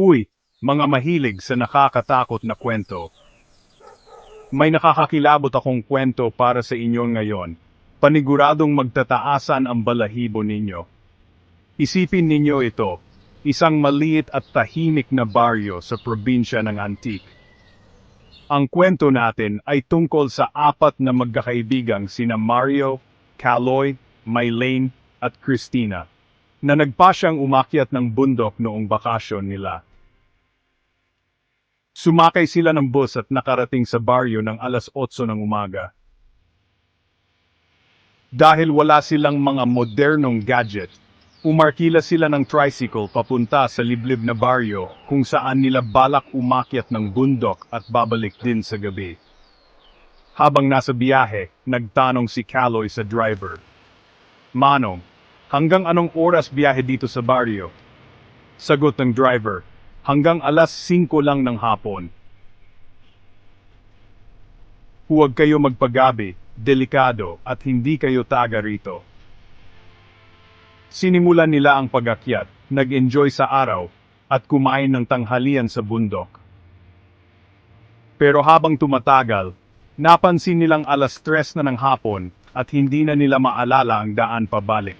Uy, mga mahilig sa nakakatakot na kwento. May nakakakilabot akong kwento para sa inyo ngayon. Paniguradong magtataasan ang balahibo ninyo. Isipin ninyo ito, isang maliit at tahimik na baryo sa probinsya ng Antique. Ang kwento natin ay tungkol sa apat na magkakaibigang sina Mario, Caloy, Mylene, at Christina, na nagpasyang umakyat ng bundok noong bakasyon nila. Sumakay sila ng bus at nakarating sa baryo ng alas 8 ng umaga. Dahil wala silang mga modernong gadget, umarkila sila ng tricycle papunta sa liblib na baryo kung saan nila balak umakyat ng bundok at babalik din sa gabi. Habang nasa biyahe, nagtanong si Caloy sa driver. "Manong, hanggang anong oras biyahe dito sa baryo?" Sagot ng driver, "Hanggang alas 5 lang ng hapon." "Huwag kayo magpagabi, delikado at hindi kayo taga rito." Sinimulan nila ang pag-akyat, nag-enjoy sa araw, at kumain ng tanghalian sa bundok. Pero habang tumatagal, napansin nilang alas 3 na ng hapon at hindi na nila maalala ang daan pabalik.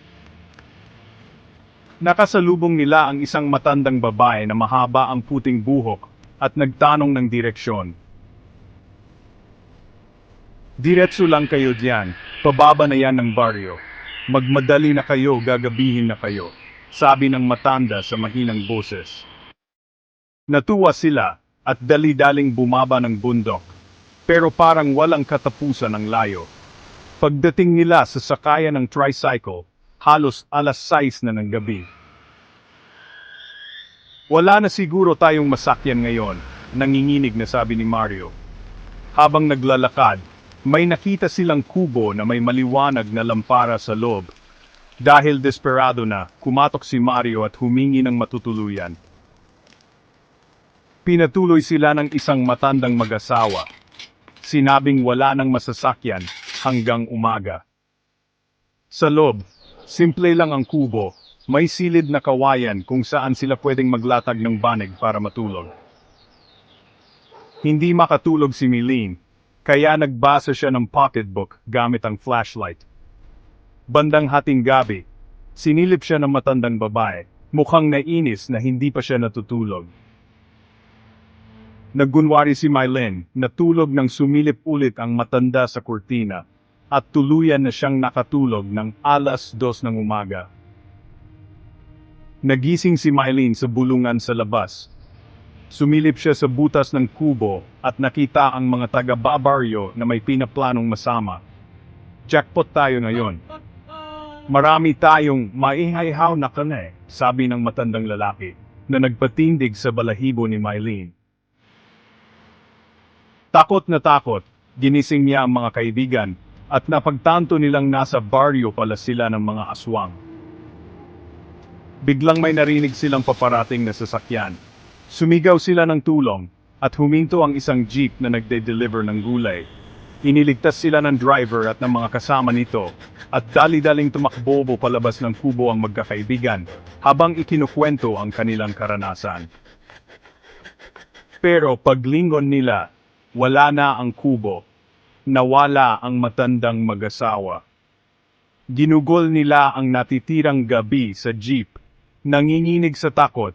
Nakasalubong nila ang isang matandang babae na mahaba ang puting buhok at nagtanong ng direksyon. "Diretso lang kayo diyan, pababa na yan ng baryo. Magmadali na kayo, gagabihin na kayo," sabi ng matanda sa mahinang boses. Natuwa sila at dali-daling bumaba ng bundok, pero parang walang katapusan ang layo. Pagdating nila sa sakayan ng tricycle, halos alas 6 na ng gabi. "Wala na siguro tayong masakyan ngayon," nanginginig na sabi ni Mario. Habang naglalakad, may nakita silang kubo na may maliwanag na lampara sa loob. Dahil desperado na, kumatok si Mario at humingi ng matutuluyan. Pinatuloy sila ng isang matandang mag-asawa. Sinabing wala nang masasakyan hanggang umaga. Sa loob, simple lang ang kubo, may silid na kawayan kung saan sila pwedeng maglatag ng banig para matulog. Hindi makatulog si Mylene, kaya nagbasa siya ng pocketbook gamit ang flashlight. Bandang hating gabi, sinilip siya ng matandang babae, mukhang nainis na hindi pa siya natutulog. Naggunwari si Mylene, natulog nang sumilip ulit ang matanda sa kurtina, at tuluyan na siyang nakatulog ng alas 2 ng umaga. Nagising si Mylene sa bulungan sa labas. Sumilip siya sa butas ng kubo at nakita ang mga taga-babaryo na may pinaplanong masama. "Jackpot tayo ngayon. Marami tayong maihahaw na kane," sabi ng matandang lalaki, na nagpatindig sa balahibo ni Mylene. Takot na takot, ginising niya ang mga kaibigan, at napagtanto nilang nasa baryo pala sila ng mga aswang. Biglang may narinig silang paparating na sasakyan. Sumigaw sila ng tulong, at huminto ang isang jeep na nagde-deliver ng gulay. Iniligtas sila ng driver at ng mga kasama nito, at dali-daling tumakbo palabas ng kubo ang magkakaibigan, habang ikinukwento ang kanilang karanasan. Pero paglingon nila, wala na ang kubo. Nawala ang matandang mag-asawa. Ginugol nila ang natitirang gabi sa jeep, nanginginig sa takot,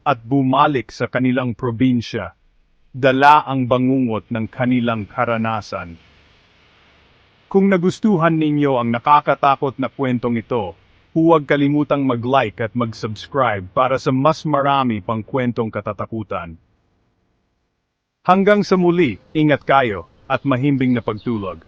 at bumalik sa kanilang probinsya. Dala ang bangungot ng kanilang karanasan. Kung nagustuhan ninyo ang nakakatakot na kwentong ito, huwag kalimutang mag-like at mag-subscribe para sa mas marami pang kwentong katatakutan. Hanggang sa muli, ingat kayo, at mahimbing na pagtulog.